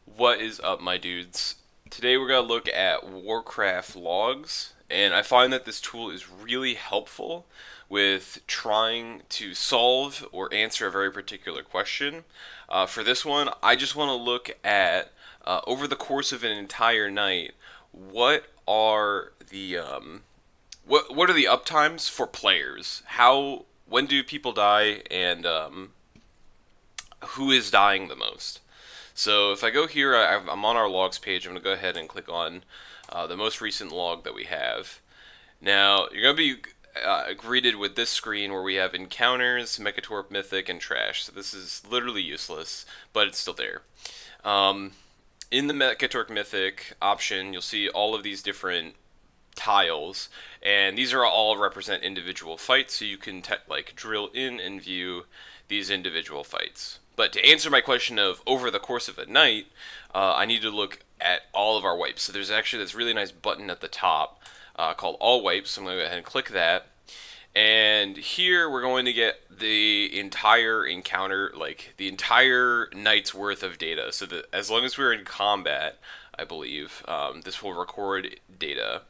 What is up, my dudes? Today we're going to look at Warcraft Logs, and I find that this tool is really helpful with trying to solve or answer a very particular question. For this one, I just want to look at, over the course of an entire night, what are the what are the uptimes for players? When do people die, and who is dying the most? So if I go here, I'm on our logs page. I'm going to go ahead and click on the most recent log that we have. Now, you're going to be greeted with this screen where we have encounters, Mechatorp, Mythic, and Trash. So this is literally useless, but it's still there. In the Mechatorp Mythic option, you'll see all of these different tiles, and these are all represent individual fights, so you can drill in and view these individual fights. But to answer my question of over the course of a night, I need to look at all of our wipes. So there's actually this really nice button at the top called All Wipes. So I'm going to go ahead and click that. And here we're going to get the entire encounter, like the entire night's worth of data. So that as long as we're in combat, I believe, this will record data.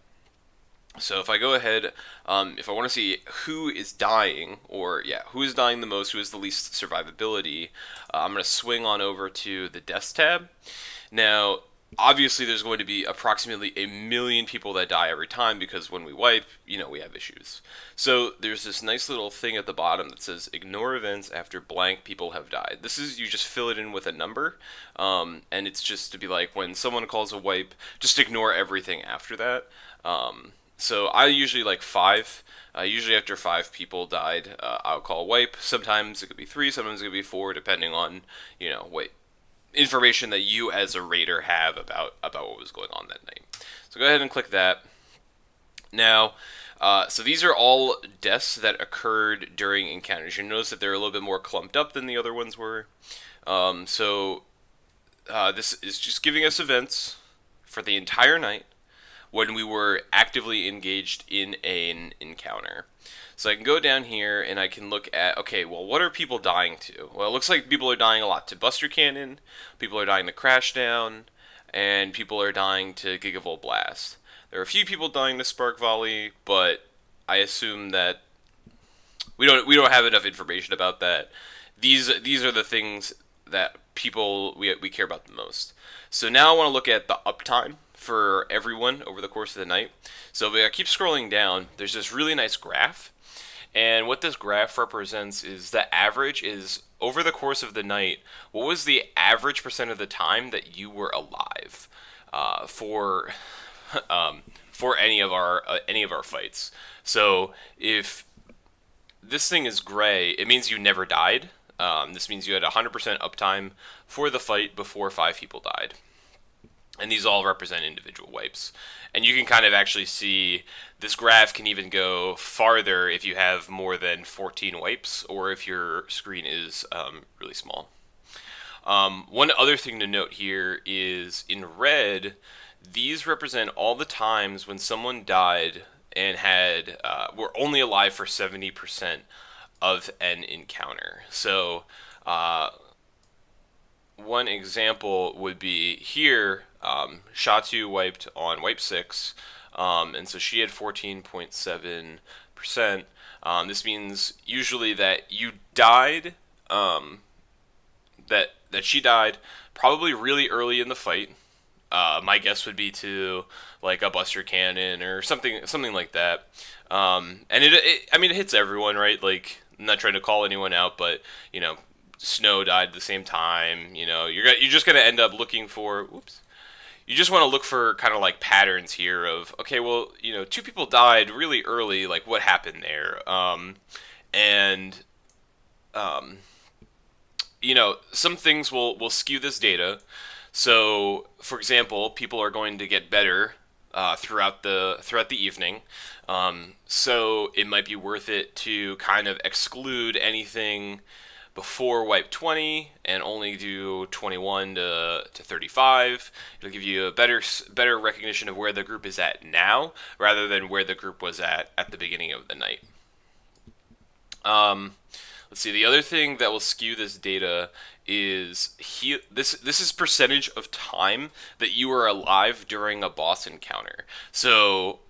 So if I go ahead, if I want to see who is dying, or who is dying the most, who has the least survivability, I'm going to swing on over to the deaths tab. Now, obviously there's going to be approximately 1 million people that die every time because when we wipe, we have issues. So there's this nice little thing at the bottom that says ignore events after blank people have died. This is, you just fill it in with a number, and it's just to be like when someone calls a wipe, just ignore everything after that. So I usually like 5. Usually after 5 people died, I'll call wipe. Sometimes it could be 3, sometimes it could be 4, depending on what information that you as a raider have about what was going on that night. So go ahead and click that. Now, so these are all deaths that occurred during encounters. You notice that they're a little bit more clumped up than the other ones were. This is just giving us events for the entire night when we were actively engaged in an encounter. So I can go down here and I can look at, okay, well, what are people dying to? Well, it looks like people are dying a lot to Buster Cannon, people are dying to Crashdown, and people are dying to Gigavolt Blast. There are a few people dying to Spark Volley, but I assume that we don't have enough information about that. These are the things that we care about the most. So now I want to look at the uptime for everyone over the course of the night. So if I keep scrolling down, there's this really nice graph. And what this graph represents is the average is over the course of the night, what was the average percent of the time that you were alive for any of our fights. So if this thing is gray, it means you never died. This means you had 100% uptime for the fight before 5 people died. And these all represent individual wipes. And you can kind of actually see this graph can even go farther if you have more than 14 wipes or if your screen is really small. One other thing to note here is in red, these represent all the times when someone died and were only alive for 70% of an encounter. So one example would be here, Shatu wiped on wipe 6, and so she had 14.7%. This means usually that you died, that she died probably really early in the fight. My guess would be to like a Buster Cannon or something like that. And it hits everyone, right? Like, I'm not trying to call anyone out, but Snow died at the same time. You're just gonna end up looking for. Whoops. You just want to look for kind of like patterns here of, okay, well, 2 people died really early. Like, what happened there? Some things will skew this data. So, for example, people are going to get better throughout the evening. So it might be worth it to kind of exclude anything before wipe 20 and only do 21 to 35. It'll give you a better recognition of where the group is at now rather than where the group was at the beginning of the night. Let's see. The other thing that will skew this data is this is percentage of time that you were alive during a boss encounter. So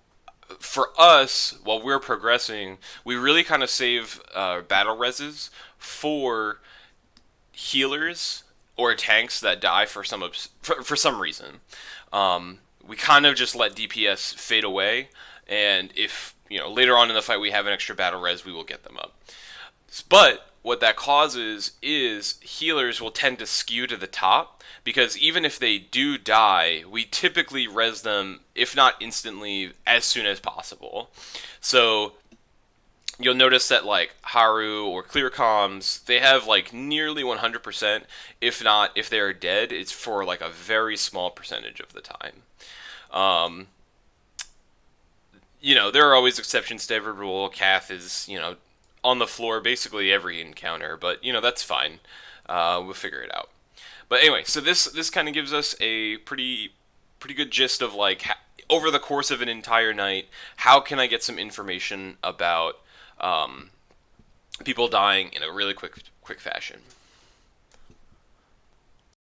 for us, while we're progressing, we really kind of save battle reses for healers or tanks that die for for some reason. We kind of just let DPS fade away, and if later on in the fight we have an extra battle res, we will get them up. But what that causes is healers will tend to skew to the top because even if they do die, we typically res them, if not instantly, as soon as possible. So you'll notice that like Haru or Clear Comms, they have like nearly 100%. If not, if they're dead, it's for like a very small percentage of the time. Um, there are always exceptions to every rule. Kath is, on the floor basically every encounter, but that's fine. We'll figure it out. But anyway, so this kind of gives us a pretty good gist of like over the course of an entire night, how can I get some information about people dying in a really quick fashion.